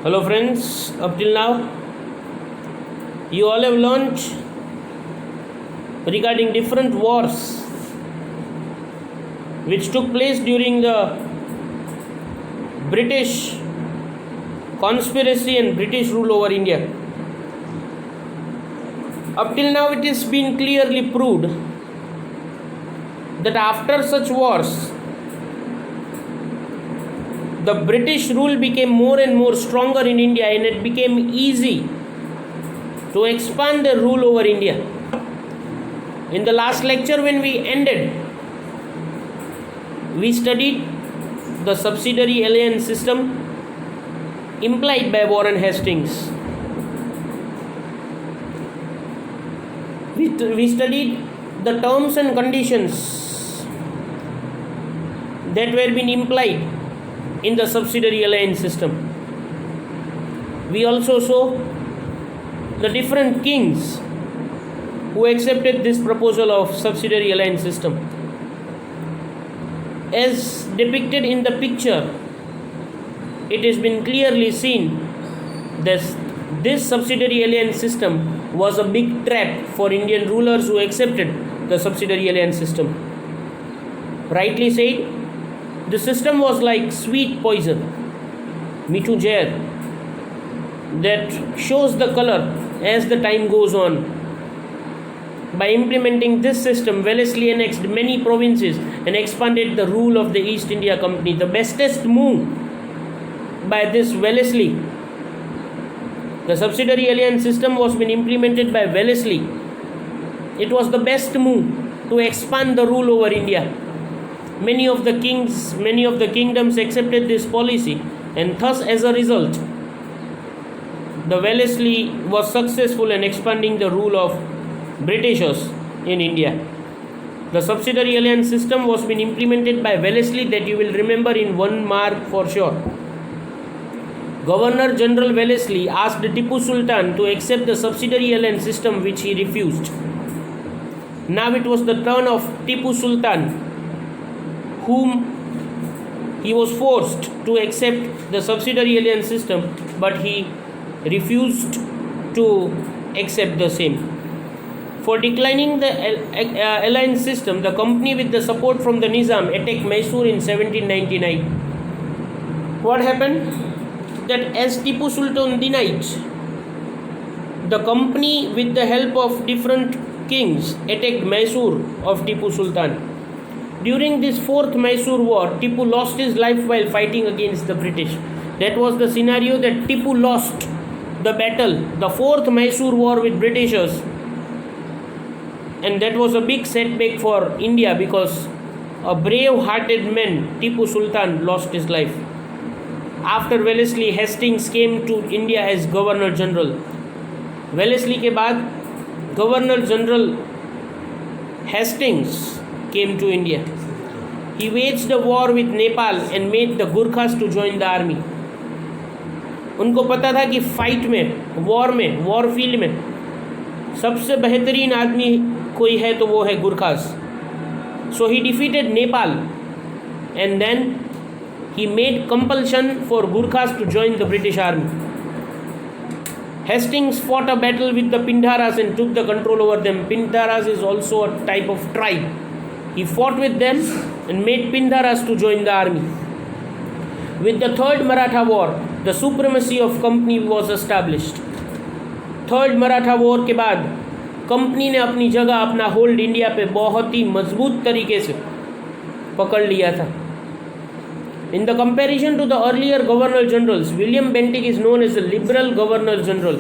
Hello friends, up till now you all have learnt regarding different wars which took place during the British conspiracy and British rule over India. Up till now it has been clearly proved that after such wars the British rule became more and more stronger in India, and it became easy to expand their rule over India. In the last lecture when we ended, we studied the subsidiary alliance system implied by Warren Hastings. We studied the terms and conditions that were being implied in the subsidiary alliance system. We also saw the different kings who accepted this proposal of subsidiary alliance system. As depicted in the picture, it has been clearly seen that this subsidiary alliance system was a big trap for Indian rulers who accepted the subsidiary alliance system. Rightly said, the system was like sweet poison, Mitu Jair, that shows the color as the time goes on. By implementing this system, Wellesley annexed many provinces and expanded the rule of the East India Company. The bestest move by this Wellesley, the subsidiary alliance system was been implemented by Wellesley. It was the best move to expand the rule over India. Many of the kingdoms accepted this policy, and thus as a result, the Wellesley was successful in expanding the rule of Britishers in India. The subsidiary alliance system was been implemented by Wellesley, that you will remember in one mark for sure. Governor General Wellesley asked Tipu Sultan to accept the subsidiary alliance system, which he refused. Now it was the turn of Tipu Sultan, whom he was forced to accept the subsidiary alliance system, but he refused to accept the same. For declining the alliance system, the company, with the support from the Nizam, attacked Mysore in 1799. What happened? That as Tipu Sultan denied, the company, with the help of different kings, attacked Mysore of Tipu Sultan. During this fourth Mysore war, Tipu lost his life while fighting against the British. That was the scenario, that Tipu lost the battle, the fourth Mysore war with Britishers, and that was a big setback for India, because a brave-hearted man, Tipu Sultan, lost his life. After Wellesley, Hastings came to India as Governor General. Wellesley के बाद Governor General Hastings came to India. He waged a war with Nepal and made the Gurkhas to join the army. उनको पता था कि fight में, war field में सबसे बेहतरीन आदमी कोई है तो वो है गुरखास. So he defeated Nepal, and then he made compulsion for Gurkhas to join the British army. Hastings fought a battle with the Pindharas and took the control over them. Pindharas is also a type of tribe. He fought with them and made Pindharas to join the army. With the Third Maratha War, the supremacy of company was established. Third Maratha war के बाद company ने अपनी जगह, अपना hold India पे बहुत ही मजबूत तरीके से पकड़ लिया था. In the comparison to the earlier governor generals, William Bentinck is known as the liberal governor general.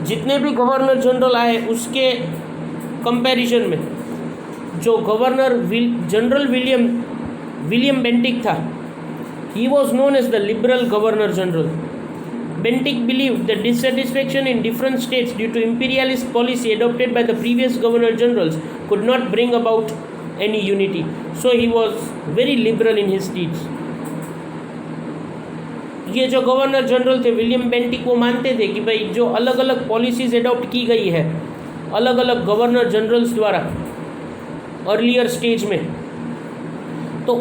जितने भी गवर्नर जनरल आए उसके कंपैरिजन में जो गवर्नर जनरल विलियम बेंटिक था, he was known as the liberal governor general. Bentinck believed that dissatisfaction in different states due to imperialist policy adopted by the previous governor generals could not bring about any unity. So he was very liberal in his deeds. ये जो governor general थे William Bentinck, वो मानते थे कि भाई जो अलग अलग पॉलिसीज एडॉप्ट की गई है अलग अलग गवर्नर जनरल्स द्वारा अर्लियर स्टेज में, तो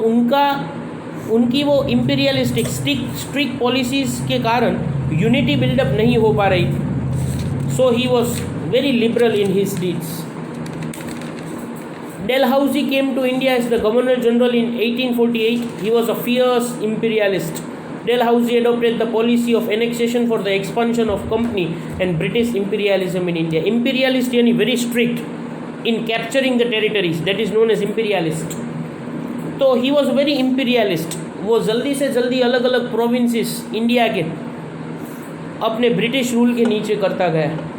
उनकी वो इम्पीरियलिस्टिक स्ट्रिक्ट पॉलिसीज़ के कारण यूनिटी बिल्डअप नहीं हो पा रही थी। So he was very liberal in his deeds. Dalhousie came to India as the Governor General in 1848. He was a fierce imperialist. Dalhousie adopted the policy of annexation for the expansion of company and British imperialism in India. Imperialist यानी very strict in capturing the territories. That is known as imperialist. तो he was very imperialist. वो जल्दी से जल्दी अलग अलग provinces India के अपने ब्रिटिश रूल के नीचे करता गया।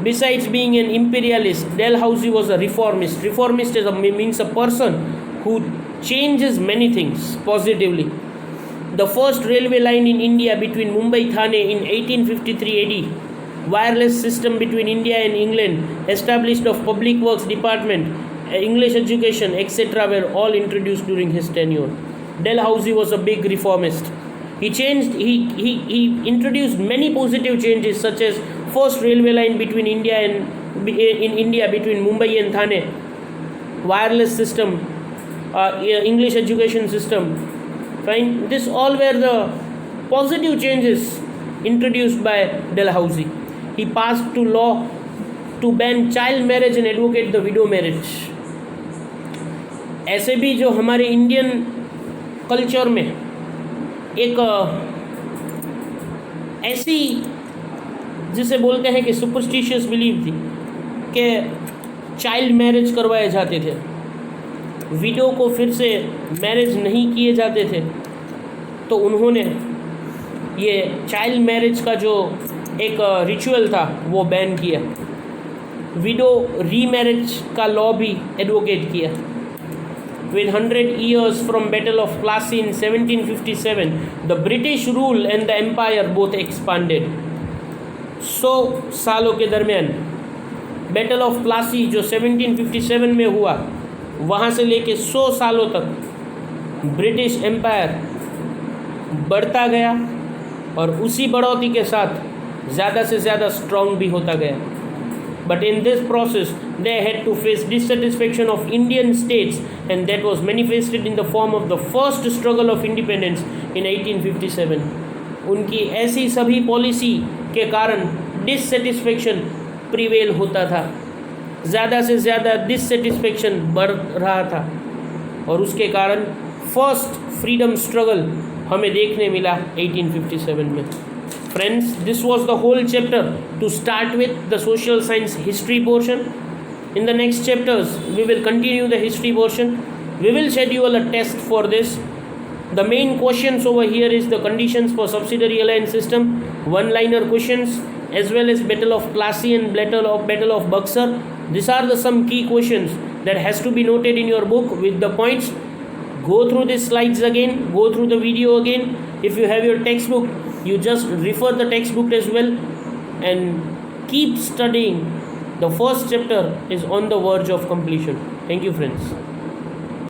Besides being an imperialist, Dalhousie was a reformist. Reformist means a person who changes many things positively. The first railway line in India between Mumbai Thane in 1853 AD, wireless system between India and England, established of public works department, English education, etc. were all introduced during his tenure. Dalhousie was a big reformist. He introduced many positive changes such as first railway line between India between Mumbai and Thane, wireless system, English education system. Fine. This all were the positive changes introduced by Dalhousie. He passed to law to ban child marriage and advocate the widow marriage. ऐसे भी जो हमारे Indian culture में एक ऐसी जिसे बोलते हैं कि सुपरस्टिशियस बिलीव थी कि चाइल्ड मैरिज करवाए जाते थे, विडो को फिर से मैरिज नहीं किए जाते थे, तो उन्होंने ये चाइल्ड मैरिज का जो एक रिचुअल था वो बैन किया। विडो रीमैरिज का लॉ भी एडवोकेट किया। With 100 years from Battle of Plassey in 1757, the British rule and the empire both expanded. 100 सालों के दरमियान बैटल ऑफ प्लासी जो 1757 में हुआ, वहाँ से लेके 100 सालों तक ब्रिटिश एम्पायर बढ़ता गया और उसी बढ़ोतरी के साथ ज़्यादा से ज़्यादा स्ट्रॉन्ग भी होता गया। But in this process, they had to face dissatisfaction of Indian states, and that was manifested in the form of the first struggle of independence in 1857. उनकी ऐसी सभी पॉलिसी के कारण डिससेटिस्फेक्शन प्रिवेल होता था, ज़्यादा से ज़्यादा डिससेटिस्फेक्शन बढ़ रहा था, और उसके कारण फर्स्ट फ्रीडम स्ट्रगल हमें देखने मिला 1857 में। Friends, this was the whole chapter to start with the social science history portion. In the next chapters, we will continue the history portion. We will schedule a test for this. The main questions over here is the conditions for subsidiary alliance system, one-liner questions, as well as Battle of Plassey and Battle of Buxar. These are the some key questions that has to be noted in your book with the points. Go through these slides again, go through the video again. If you have your textbook, you just refer the textbook as well and keep studying. The first chapter is on the verge of completion. Thank you, friends.